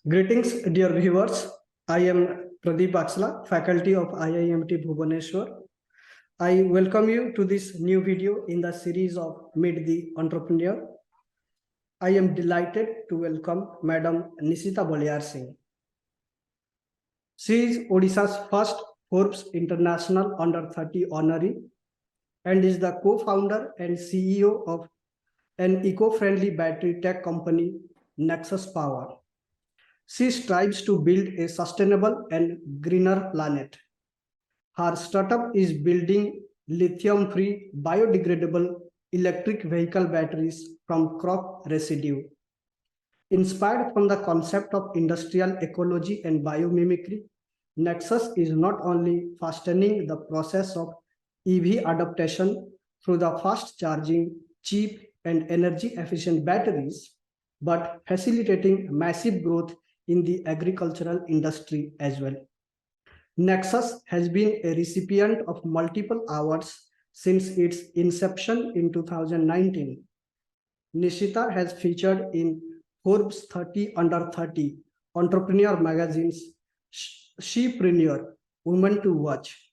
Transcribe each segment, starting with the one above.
Greetings, dear viewers. I am Bachelor, faculty of IIMT Bhubaneswar. I welcome you to this new video in the series of Meet the Entrepreneur. I am delighted to welcome Madam Nishita Baliarsingh. She is Odisha's first Forbes International Under 30 honoree and is the co-founder and CEO of an eco-friendly battery tech company, Nexus Power. She strives to build a sustainable and greener planet. Her startup is building lithium-free biodegradable electric vehicle batteries from crop residue. Inspired from the concept of industrial ecology and biomimicry, Nexus is not only fastening the process of EV adaptation through the fast-charging, cheap, and energy-efficient batteries, but facilitating massive growth in the agricultural industry as well. Nexus has been a recipient of multiple awards since its inception in 2019. Nishita has featured in Forbes 30 Under 30 Entrepreneur Magazine's Shepreneur, Women to Watch,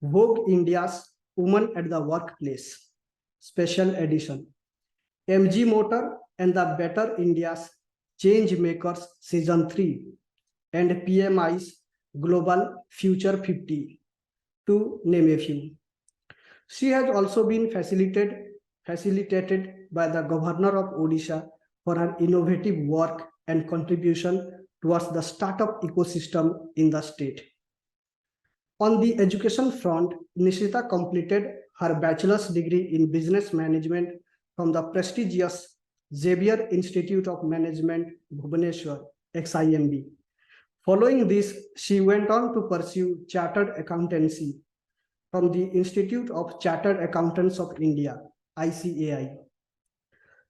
Vogue India's Women at the Workplace, Special Edition, MG Motor and the Better India's Change Makers Season 3, and PMI's Global Future 50, to name a few. She has also been facilitated by the Governor of Odisha for her innovative work and contribution towards the startup ecosystem in the state. On the education front, Nishita completed her bachelor's degree in business management from the prestigious Xavier Institute of Management, Bhubaneswar, XIMB. Following this, she went on to pursue chartered accountancy from the Institute of Chartered Accountants of India, ICAI.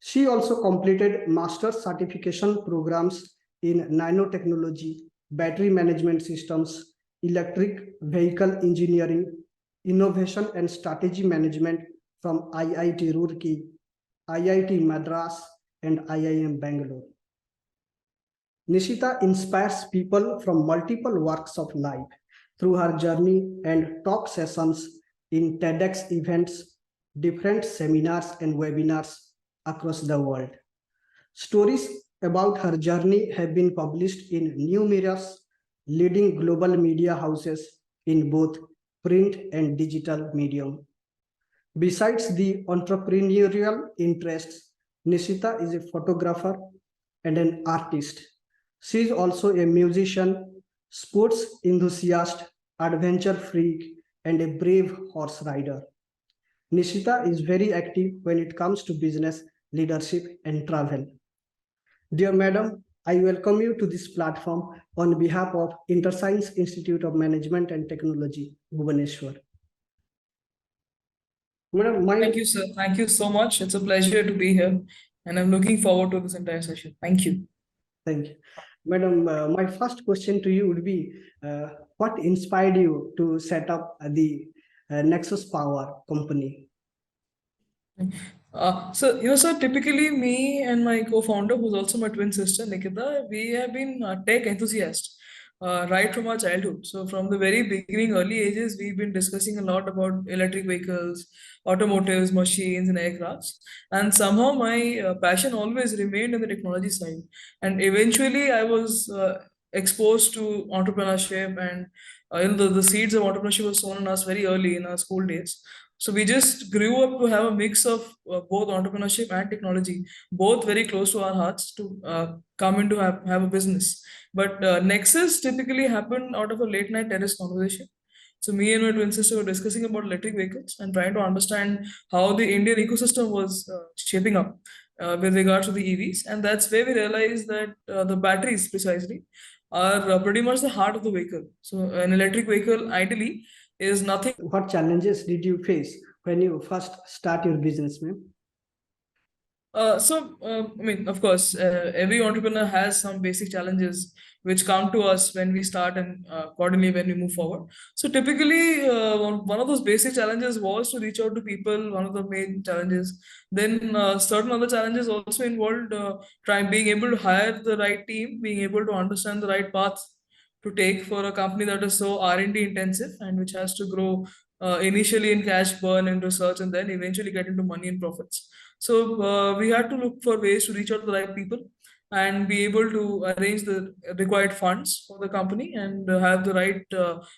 She also completed master's certification programs in nanotechnology, battery management systems, electric vehicle engineering, innovation and strategy management from IIT Roorkee, IIT Madras, and IIM Bangalore. Nishita inspires people from multiple walks of life through her journey and talk sessions in TEDx events, different seminars and webinars across the world. Stories about her journey have been published in numerous leading global media houses in both print and digital medium. Besides the entrepreneurial interests, Nishita is a photographer and an artist. She is also a musician, sports enthusiast, adventure freak, and a brave horse rider. Nishita is very active when it comes to business, leadership, and travel. Dear Madam, I welcome you to this platform on behalf of InterScience Institute of Management and Technology, Bhubaneswar. Madam, thank you, sir. Thank you so much. It's a pleasure to be here, and I'm looking forward to this entire session. Thank you. Thank you. Madam, my first question to you would be, what inspired you to set up the Nexus Power company? So typically me and my co-founder, who's also my twin sister, Nikita, we have been tech enthusiasts right from our childhood. So from the very beginning, early ages, we've been discussing a lot about electric vehicles, automotives, machines, and aircrafts. And somehow my passion always remained on the technology side. And eventually I was exposed to entrepreneurship, and the seeds of entrepreneurship were sown in us very early in our school days. So we just grew up to have a mix of both entrepreneurship and technology, both very close to our hearts, to come into have a business. But Nexus typically happened out of a late night terrace conversation. So me and my twin sister were discussing about electric vehicles and trying to understand how the Indian ecosystem was shaping up with regards to the EVs. And that's where we realized that the batteries precisely are pretty much the heart of the vehicle. So an electric vehicle ideally is nothing. What challenges did you face when you first start your business, ma'am? I mean, of course, every entrepreneur has some basic challenges which come to us when we start and accordingly when we move forward. So typically, one of those basic challenges was to reach out to people. One of the main challenges. Then certain other challenges also involved trying being able to hire the right team, being able to understand the right path to take for a company that is so R&D intensive and which has to grow initially in cash burn and research and then eventually get into money and profits. So we had to look for ways to reach out to the right people and be able to arrange the required funds for the company and have the right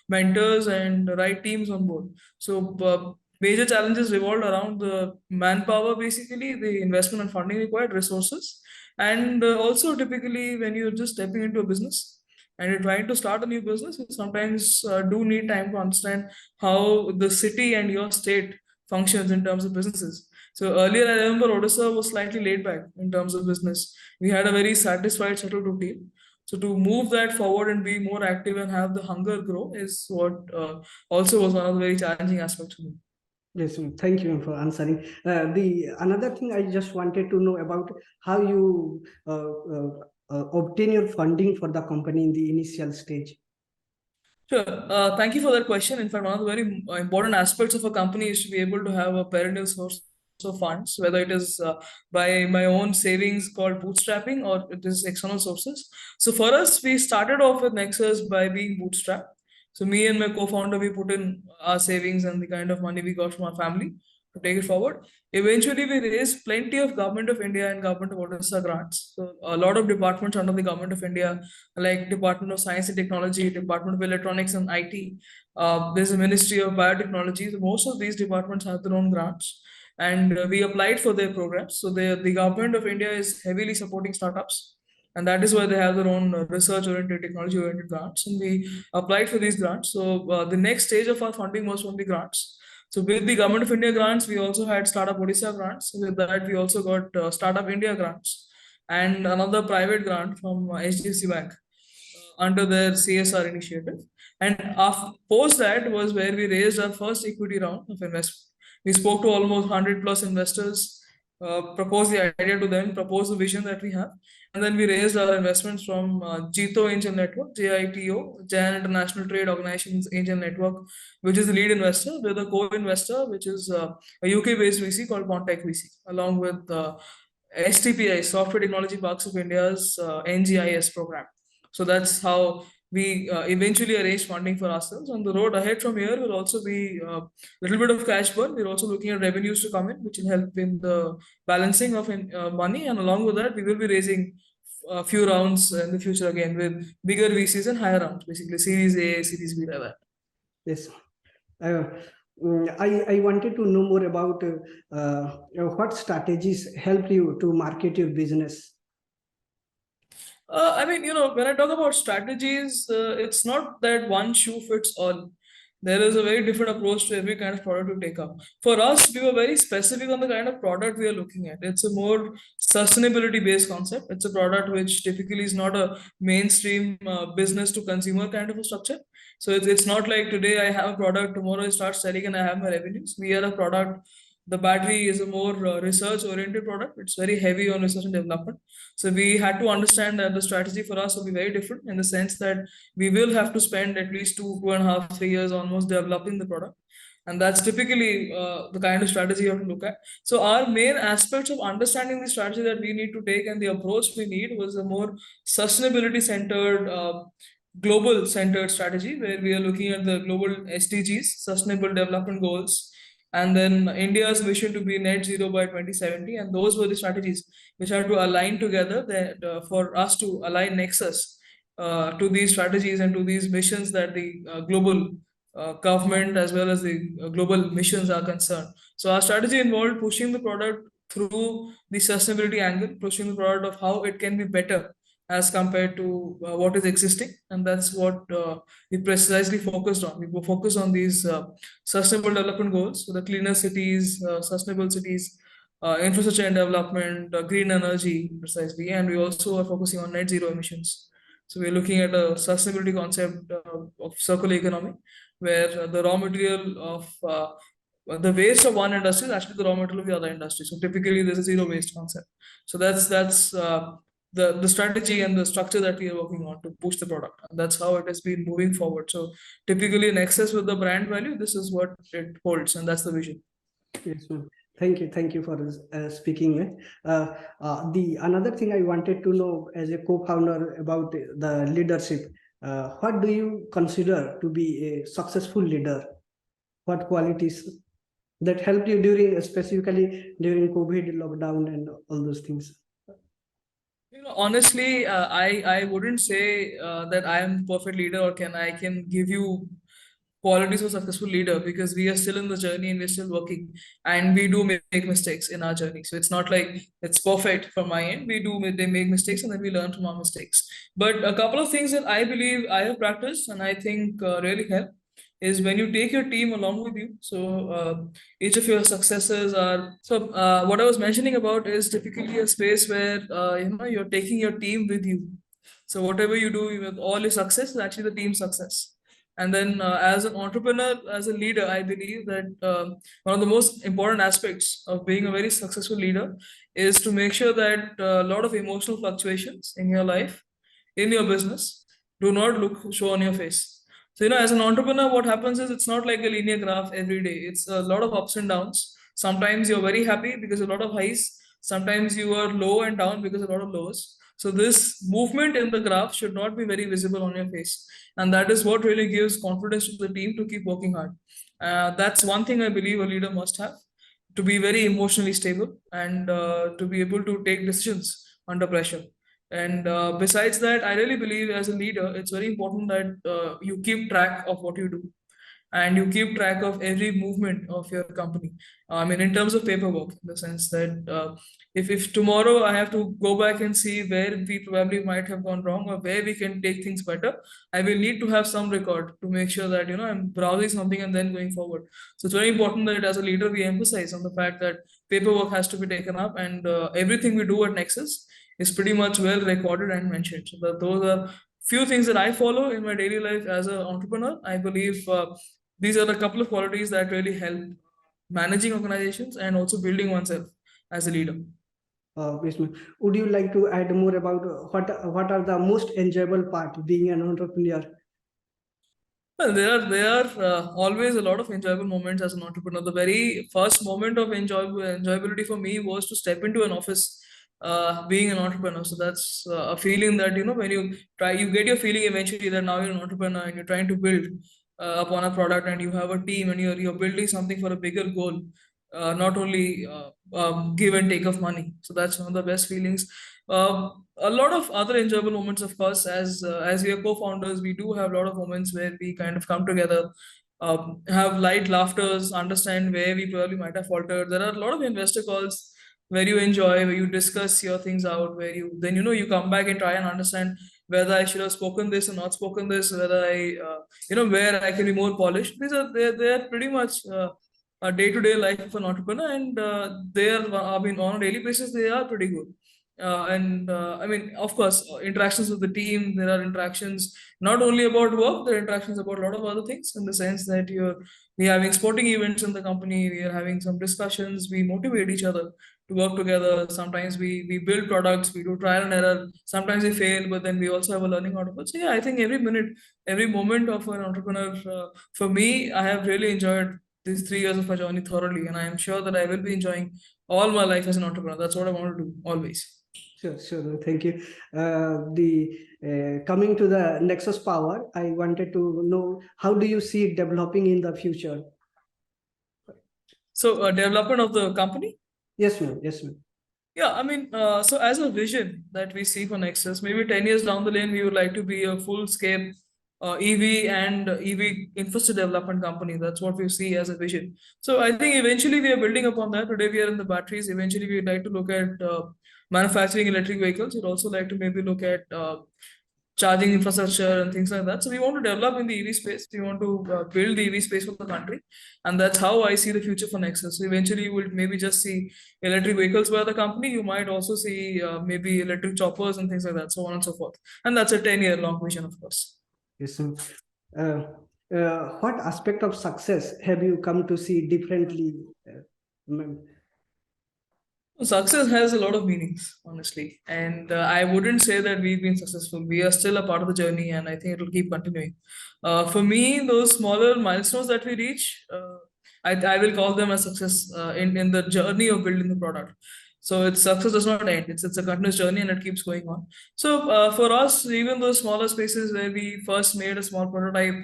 mentors and the right teams on board. So major challenges revolved around the manpower, basically the investment and funding required, resources, and also typically when you're just stepping into a business and you're trying to start a new business, you sometimes do need time to understand how the city and your state functions in terms of businesses. So earlier, I remember Odisha was slightly laid back in terms of business. We had a very satisfied, settled routine. So to move that forward and be more active and have the hunger grow is what also was one of the very challenging aspects for me. Yes, thank you for answering. The another thing I just wanted to know about how you obtain your funding for the company in the initial stage. Sure. Thank you for that question. In fact, one of the very important aspects of a company is to be able to have a perennial source of funds, whether it is by my own savings called bootstrapping or it is external sources. So for us, we started off with Nexus by being bootstrapped. So me and my co-founder, we put in our savings and the kind of money we got from our family to take it forward. Eventually, we raised plenty of Government of India and Government of Odisha grants. So a lot of departments under the Government of India, like Department of Science and Technology, Department of Electronics and IT. There's a Ministry of Biotechnology. So most of these departments have their own grants, and we applied for their programs. So the Government of India is heavily supporting startups, and that is why they have their own research-oriented, technology-oriented grants. And we applied for these grants. So the next stage of our funding was from the grants. So with the Government of India grants, we also had Startup Odisha grants. With that, we also got Startup India grants and another private grant from HDFC Bank under their CSR initiative. And post that was where we raised our first equity round of investment. We spoke to almost 100 plus investors, proposed the idea to them, proposed the vision that we have. And then we raised our investments from JITO Angel Network, JITO, Jain International Trade Organizations Angel Network, which is the lead investor, with a co-investor, which is a UK-based VC called Contact VC, along with STPI, Software Technology Parks of India's NGIS program. So that's how we eventually arrange funding for ourselves. On the road ahead from here will also be a little bit of cash burn. We're also looking at revenues to come in, which will help in the balancing of money. And along with that, we will be raising a few rounds in the future again with bigger VCs and higher rounds, basically Series A, Series B, like that. Yes. I wanted to know more about what strategies help you to market your business. I mean, when I talk about strategies, it's not that one shoe fits all. There is a very different approach to every kind of product you take up. For us, we were very specific on the kind of product we are looking at. It's a more sustainability based concept. It's a product which typically is not a mainstream business to consumer kind of a structure. So it's not like today I have a product, tomorrow I start selling and I have my revenues. We are a product. The battery is a more research oriented product. It's very heavy on research and development. So we had to understand that the strategy for us will be very different in the sense that we will have to spend at least 2.5, 3 years almost developing the product. And that's typically the kind of strategy you have to look at. So our main aspects of understanding the strategy that we need to take and the approach we need was a more sustainability centered, global centered strategy where we are looking at the global SDGs, Sustainable Development Goals, and then India's vision to be net zero by 2070. And those were the strategies which are to align together that for us to align Nexus to these strategies and to these missions that the global government as well as the global missions are concerned. So our strategy involved pushing the product through the sustainability angle, pushing the product of how it can be better as compared to what is existing, and that's what we precisely focused on. We focused on these sustainable development goals, so the cleaner cities, sustainable cities, infrastructure and development, green energy, precisely, and we also are focusing on net zero emissions. So we're looking at a sustainability concept of circular economy, where the raw material of the waste of one industry is actually the raw material of the other industry. So typically there's a zero waste concept. So that's the strategy and the structure that we are working on to push the product. And that's how it has been moving forward. So typically in excess with the brand value, this is what it holds, and that's the vision. Yes, ma'am. Thank you for speaking. Ma'am. The another thing I wanted to know as a co-founder about the leadership. What do you consider to be a successful leader? What qualities that helped you during, specifically during COVID lockdown and all those things? Honestly, I wouldn't say that I am perfect leader or I can give you qualities of successful leader, because we are still in the journey and we're still working, and we do make mistakes in our journey. So it's not like it's perfect from my end. They make mistakes and then we learn from our mistakes. But a couple of things that I believe I have practiced and I think really help is when you take your team along with you. So each of your successes are what I was mentioning about is typically a space where you're taking your team with you. So whatever you do with all your success is actually the team success. And then, as an entrepreneur, as a leader, I believe that one of the most important aspects of being a very successful leader is to make sure that a lot of emotional fluctuations in your life, in your business, do not show on your face. So, as an entrepreneur, what happens is it's not like a linear graph every day. It's a lot of ups and downs. Sometimes you're very happy because a lot of highs. Sometimes you are low and down because a lot of lows. So this movement in the graph should not be very visible on your face, and that is what really gives confidence to the team to keep working hard. That's one thing I believe a leader must have, to be very emotionally stable and to be able to take decisions under pressure. And besides that, I really believe as a leader, it's very important that you keep track of what you do and you keep track of every movement of your company. I mean, in terms of paperwork, in the sense that if tomorrow I have to go back and see where we probably might have gone wrong or where we can take things better, I will need to have some record to make sure that I'm browsing something and then going forward. So it's very important that as a leader we emphasize on the fact that paperwork has to be taken up, and everything we do at Nexus is pretty much well recorded and mentioned. So those are few things that I follow in my daily life as an entrepreneur. I believe these are a couple of qualities that really help managing organizations and also building oneself as a leader. Yes, ma'am. Would you like to add more about what are the most enjoyable part being an entrepreneur? Well, there are always a lot of enjoyable moments as an entrepreneur. The very first moment of enjoyability for me was to step into an office, being an entrepreneur. So that's a feeling that when you get your feeling eventually that now you're an entrepreneur and you're trying to build upon a product, and you have a team and you're building something for a bigger goal, not only give and take of money. So that's one of the best feelings. A lot of other enjoyable moments, of course, as we are co-founders, we do have a lot of moments where we kind of come together, have light laughters, understand where we probably might have faltered. There are a lot of investor calls where you enjoy, where you discuss your things out, where you come back and try and understand whether I should have spoken this or not spoken this, whether where I can be more polished. They're pretty much a day-to-day life of an entrepreneur, and I mean, on a daily basis, they are pretty good. And I mean, of course, interactions with the team, there are interactions not only about work, there are interactions about a lot of other things, in the sense that we're having sporting events in the company, we are having some discussions, we motivate each other to work together. Sometimes we build products, we do trial and error, sometimes we fail, but then we also have a learning out of it. So yeah, I think every minute, every moment of an entrepreneur, for me, I have really enjoyed these 3 years of my journey thoroughly, and I am sure that I will be enjoying all my life as an entrepreneur. That's what I want to do always. Sure. Thank you. Coming to the Nexus Power, I wanted to know, how do you see it developing in the future? So, development of the company? Yes, ma'am. Yeah, I mean, so as a vision that we see for Nexus, maybe 10 years down the lane, we would like to be a full-scale EV and EV infrastructure development company. That's what we see as a vision. So I think eventually we are building upon that. Today we are in the batteries. Eventually we'd like to look at manufacturing electric vehicles. We'd also like to maybe look at charging infrastructure and things like that. So we want to develop in the EV space. We want to build the EV space for the country, and that's how I see the future for Nexus. So eventually, you will maybe just see electric vehicles by the company. You might also see maybe electric choppers and things like that, so on and so forth. And that's a 10-year long vision, of course. Yes, ma'am. what aspect of success have you come to see differently? Ma'am? Success has a lot of meanings, honestly, and I wouldn't say that we've been successful. We are still a part of the journey, and I think it will keep continuing. For me, those smaller milestones that we reach, I will call them a success in the journey of building the product. So its success does not end. It's a continuous journey, and it keeps going on. So for us, even those smaller spaces where we first made a small prototype,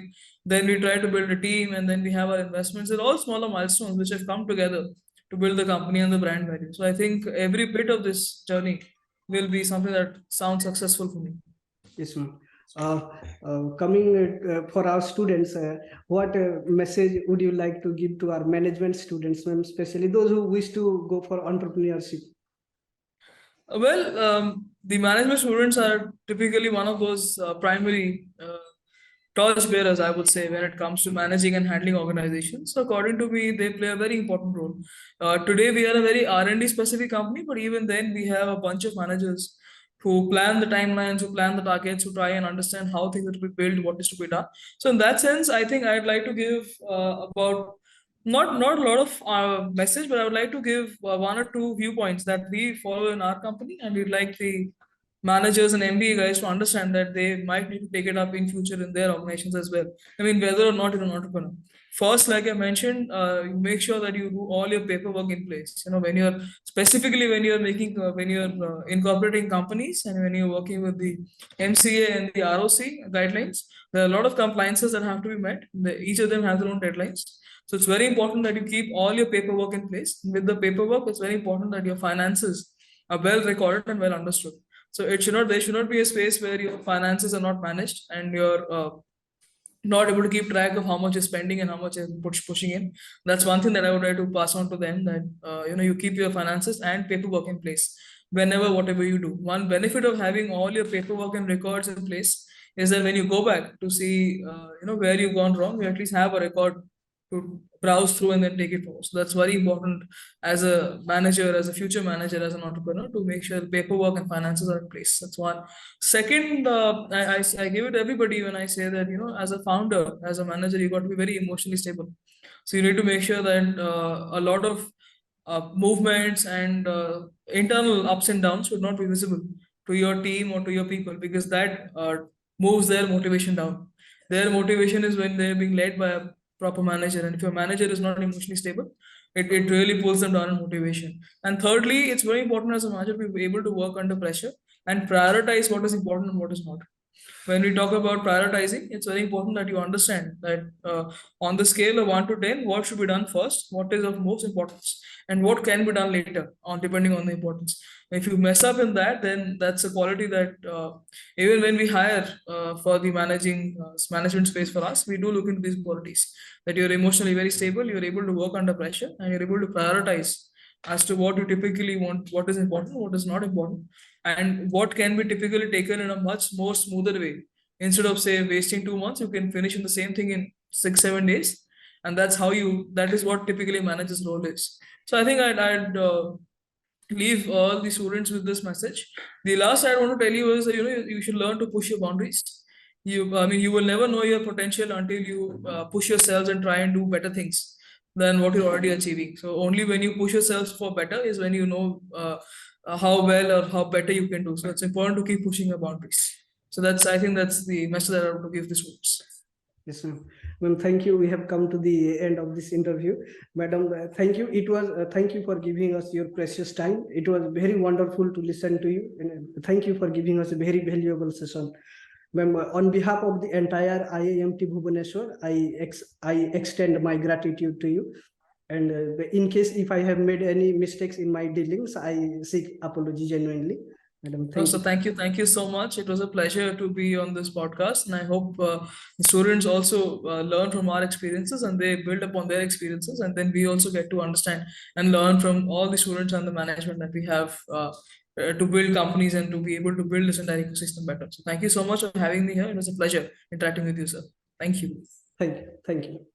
then we try to build a team, and then we have our investments. They're all smaller milestones which have come together to build the company and the brand value. So I think every bit of this journey will be something that sounds successful for me. Yes, ma'am. Coming for our students, what message would you like to give to our management students, ma'am, especially those who wish to go for entrepreneurship? The management students are typically one of those primary torch bearers, I would say, when it comes to managing and handling organizations. So according to me, they play a very important role. Today, we are a very R&D specific company, but even then, we have a bunch of managers who plan the timelines, who plan the targets, who try and understand how things are to be built, what is to be done. So in that sense, I think I'd like to give about not a lot of message, but I would like to give one or two viewpoints that we follow in our company, and we'd like the managers and MBA guys to understand that they might need to take it up in future in their organizations as well. I mean, whether or not you're an entrepreneur. First, like I mentioned, you make sure that you do all your paperwork in place. You know, when you're specifically when you're making when you're incorporating companies and when you're working with the MCA and the ROC guidelines, there are a lot of compliances that have to be met. Each of them has their own deadlines. So it's very important that you keep all your paperwork in place. With the paperwork, it's very important that your finances are well recorded and well understood. So there should not be a space where your finances are not managed and you're not able to keep track of how much you're spending and how much you're pushing in. That's one thing that I would like to pass on to them, that you keep your finances and paperwork in place whenever whatever you do. One benefit of having all your paperwork and records in place is that when you go back to see where you've gone wrong, you at least have a record to browse through and then take it forward. So that's very important as a manager, as a future manager, as an entrepreneur, to make sure the paperwork and finances are in place. That's one. Second, I give it to everybody when I say that, as a founder, as a manager, you got to be very emotionally stable. So you need to make sure that a lot of movements and internal ups and downs should not be visible to your team or to your people, because that moves their motivation down. Their motivation is when they're being led by a proper manager, and if your manager is not emotionally stable, it really pulls them down in motivation. And thirdly, it's very important as a manager to be able to work under pressure and prioritize what is important and what is not. When we talk about prioritizing, it's very important that you understand that on the scale of 1 to 10, what should be done first, what is of most importance, and what can be done later, on depending on the importance. If you mess up in that, then that's a quality that even when we hire for the management space for us, we do look into these qualities, that you're emotionally very stable, you're able to work under pressure, and you're able to prioritize as to what you typically want, what is important, what is not important, and what can be typically taken in a much more smoother way. Instead of, say, wasting 2 months, you can finish in the same thing in 6-7 days, and that is what typically managers role is. So I think I'd leave all the students with this message. The last I want to tell you is that you should learn to push your boundaries. You will never know your potential until you push yourselves and try and do better things than what you're already achieving. So only when you push yourselves for better is when you know how well or how better you can do. So it's important to keep pushing your boundaries. So I think that's the message that I want to give the students. Yes, ma'am. Ma'am, thank you. We have come to the end of this interview. Madam, thank you. Thank you for giving us your precious time. It was very wonderful to listen to you. And thank you for giving us a very valuable session. Ma'am, on behalf of the entire IIMT Bhubaneswar, I extend my gratitude to you. And in case if I have made any mistakes in my dealings, I seek apology genuinely. Madam, thank you so much. It was a pleasure to be on this podcast, and I hope the students also learn from our experiences and they build upon their experiences, and then we also get to understand and learn from all the students and the management that we have to build companies and to be able to build this entire ecosystem better. So thank you so much for having me here. It was a pleasure interacting with you, sir. Thank you. Thank you. Thank you.